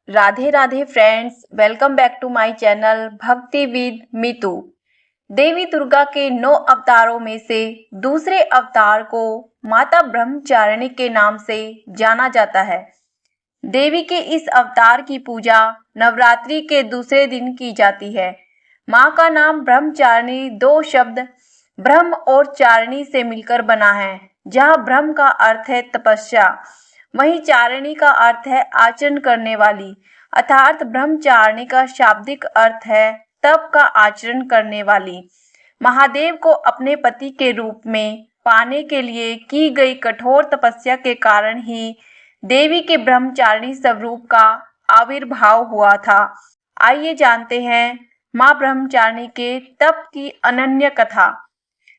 Radhe Radhe friends, welcome back to my channel Bhakti with Meetu. देवी दुर्गा के 9 अवतारों में से दूसरे अवतार को माता ब्रह्मचारिणी के नाम से जाना जाता है। देवी के इस अवतार की पूजा नवरात्रि के दूसरे दिन की जाती है। मां का नाम ब्रह्मचारिणी 2 शब्द ब्रह्म और चारिणी से मिलकर बना है। जहां ब्रह्म का अर्थ है तपस्या, वहीं चारिणी का अर्थ है आचरण करने वाली, अर्थात ब्रह्मचारिणी का शाब्दिक अर्थ है तप का आचरण करने वाली। महादेव को अपने पति के रूप में पाने के लिए की गई कठोर तपस्या के कारण ही देवी के ब्रह्मचारिणी स्वरूप का आविर्भाव हुआ था। आइए जानते हैं मां ब्रह्मचारिणी के तप की अनन्य कथा।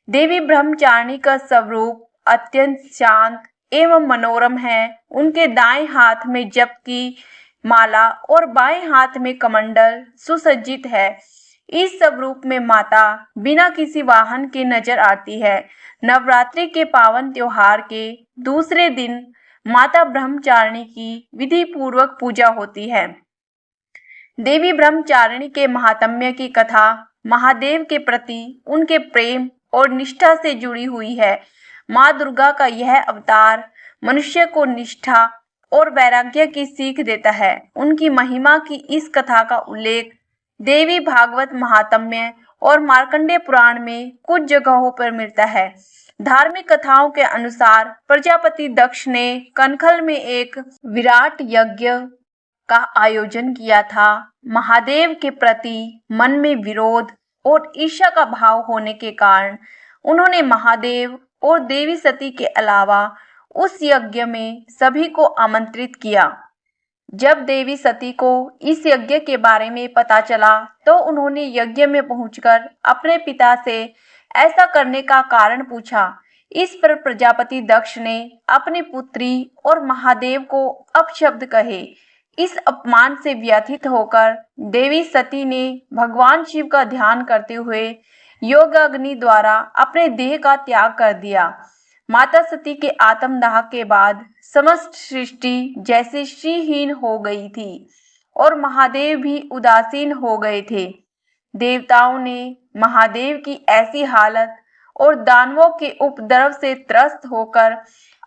देवी ब्रह्मचारिणी का स्वरूप अत्यंत शांत एवं मनोरम है। उनके दाएं हाथ में जप की माला और बाएं हाथ में कमंडल सुसज्जित है। इस स्वरूप में माता बिना किसी वाहन के नजर आती है। नवरात्रि के पावन त्योहार के दूसरे दिन माता ब्रह्मचारिणी की विधि पूर्वक पूजा होती है। देवी ब्रह्मचारिणी के महात्म्य की कथा महादेव के प्रति उनके प्रेम और निष्ठा से जुड़ी हुई है। माँ दुर्गा का यह अवतार मनुष्य को निष्ठा और वैराग्य की सीख देता है। उनकी महिमा की इस कथा का उल्लेख देवी भागवत महात्म्य और मार्कंडेय पुराण में कुछ जगहों पर मिलता है। धार्मिक कथाओं के अनुसार प्रजापति दक्ष ने कनखल में एक विराट यज्ञ का आयोजन किया था। महादेव के प्रति मन में विरोध और ईर्ष्या का भाव होने के कारण उन्होंने महादेव और देवी सती के अलावा उस यज्ञ में सभी को आमंत्रित किया। जब देवी सती को इस यज्ञ के बारे में पता चला तो उन्होंने यज्ञ में पहुंचकर अपने पिता से ऐसा करने का कारण पूछा। इस पर प्रजापति दक्ष ने अपनी पुत्री और महादेव को अपशब्द कहे। इस अपमान से व्यथित होकर देवी सती ने भगवान शिव का ध्यान करते हुए योगाग्नि द्वारा अपने देह का त्याग कर दिया। माता सती के आत्मदाह के बाद समस्त सृष्टि जैसे श्रीहीन हो गई थी और महादेव भी उदासीन हो गए थे। देवताओं ने महादेव की ऐसी हालत और दानवों के उपद्रव से त्रस्त होकर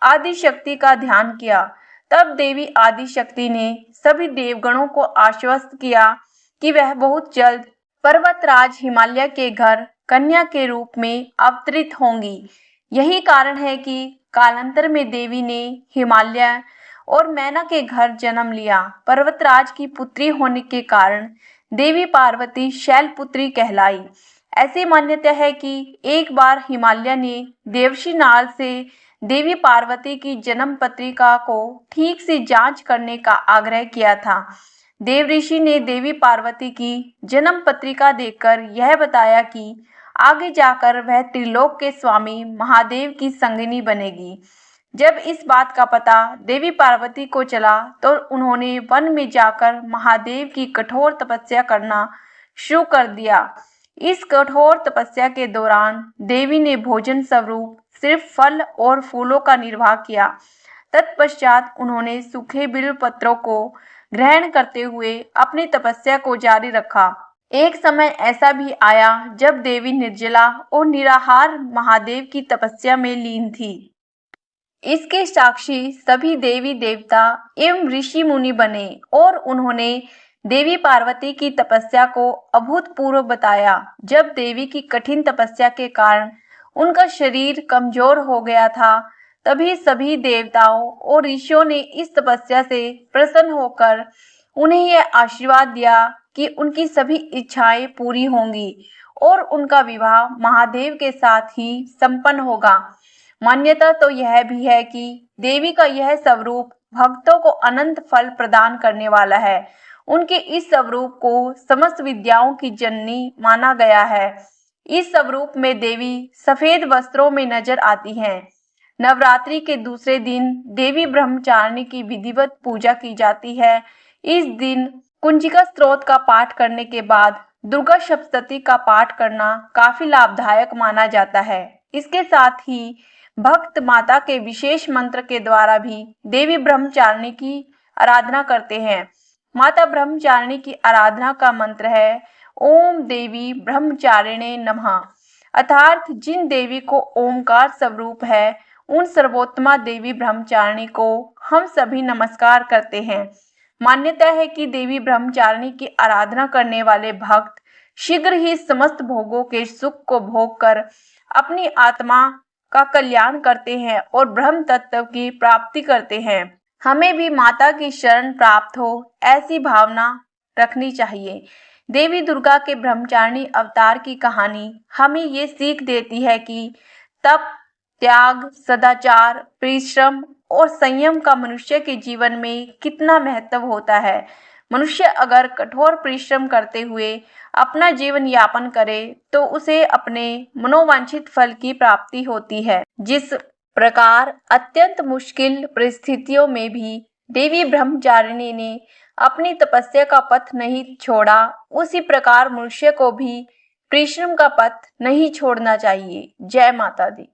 आदि शक्ति का ध्यान किया। तब देवी आदि शक्ति ने सभी देवगणों को आश्वस्त किया कि वह बहुत जल्द पर्वतराज हिमालय के घर कन्या के रूप में अवतरित होंगी। यही कारण है कि कालांतर में देवी ने हिमालय और मैना के घर जन्म लिया। पर्वतराज की पुत्री होने के कारण देवी पार्वती शैलपुत्री कहलाई। ऐसी मान्यता है कि एक बार हिमालय ने देवर्षि नाल से देवी पार्वती की जन्म पत्रिका को ठीक से जांच करने का आग्रह किया था। देव ऋषि ने देवी पार्वती की जन्म पत्रिका देखकर यह बताया कि आगे जाकर वह त्रिलोक के स्वामी महादेव की संगिनी बनेगी। जब इस बात का पता देवी पार्वती को चला तो उन्होंने वन में जाकर महादेव की कठोर तपस्या करना शुरू कर दिया। इस कठोर तपस्या के दौरान देवी ने भोजन स्वरूप सिर्फ फल और फूलों का निर्वाह किया। तत्पश्चात उन्होंने सूखे बिल्व पत्रों को ग्रहण करते हुए अपनी तपस्या को जारी रखा। एक समय ऐसा भी आया जब देवी निर्जला और निराहार महादेव की तपस्या में लीन थी। इसके साक्षी सभी देवी देवता एवं ऋषि मुनि बने और उन्होंने देवी पार्वती की तपस्या को अभूतपूर्व बताया। जब देवी की कठिन तपस्या के कारण उनका शरीर कमजोर हो गया था, तभी सभी देवताओं और ऋषियों ने इस तपस्या से प्रसन्न होकर उन्हें यह आशीर्वाद दिया कि उनकी सभी इच्छाएं पूरी होंगी और उनका विवाह महादेव के साथ ही संपन्न होगा। मान्यता तो यह भी है कि देवी का यह स्वरूप भक्तों को अनंत फल प्रदान करने वाला है। उनके इस स्वरूप को समस्त विद्याओं की जननी माना गया है। इस स्वरूप में देवी सफेद वस्त्रों में नजर आती हैं। नवरात्रि के दूसरे दिन देवी ब्रह्मचारिणी की विधिवत पूजा की जाती है। इस दिन कुंजिका स्तोत्र का पाठ करने के बाद दुर्गा सप्तशती का पाठ करना काफी लाभदायक माना जाता है। इसके साथ ही भक्त माता के विशेष मंत्र के द्वारा भी देवी ब्रह्मचारिणी की आराधना करते हैं। माता ब्रह्मचारिणी की आराधना का मंत्र है ओम देवी ब्रह्मचारिणे नमः, अर्थात जिन देवी को ओमकार स्वरूप है उन सर्वोत्तमा देवी ब्रह्मचारिणी को हम सभी नमस्कार करते हैं। मान्यता है कि देवी ब्रह्मचारिणी की आराधना करने वाले भक्त शीघ्र ही समस्त भोगों के सुख को भोग कर अपनी आत्मा का कल्याण करते हैं और ब्रह्म तत्व की प्राप्ति करते हैं। हमें भी माता की शरण प्राप्त हो ऐसी भावना रखनी चाहिए। देवी दुर्गा के ब्रह्मचारिणी अवतार की कहानी हमें ये सीख देती है कि तप, त्याग, सदाचार, परिश्रम और संयम का मनुष्य के जीवन में कितना महत्व होता है। मनुष्य अगर कठोर परिश्रम करते हुए अपना जीवन यापन करे तो उसे अपने मनोवांछित फल की प्राप्ति होती है। जिस प्रकार अत्यंत मुश्किल परिस्थितियों में भी देवी ब्रह्मचारिणी ने अपनी तपस्या का पथ नहीं छोड़ा, उसी प्रकार मनुष्य को भी परिश्रम का पथ नहीं छोड़ना चाहिए। जय माता दी।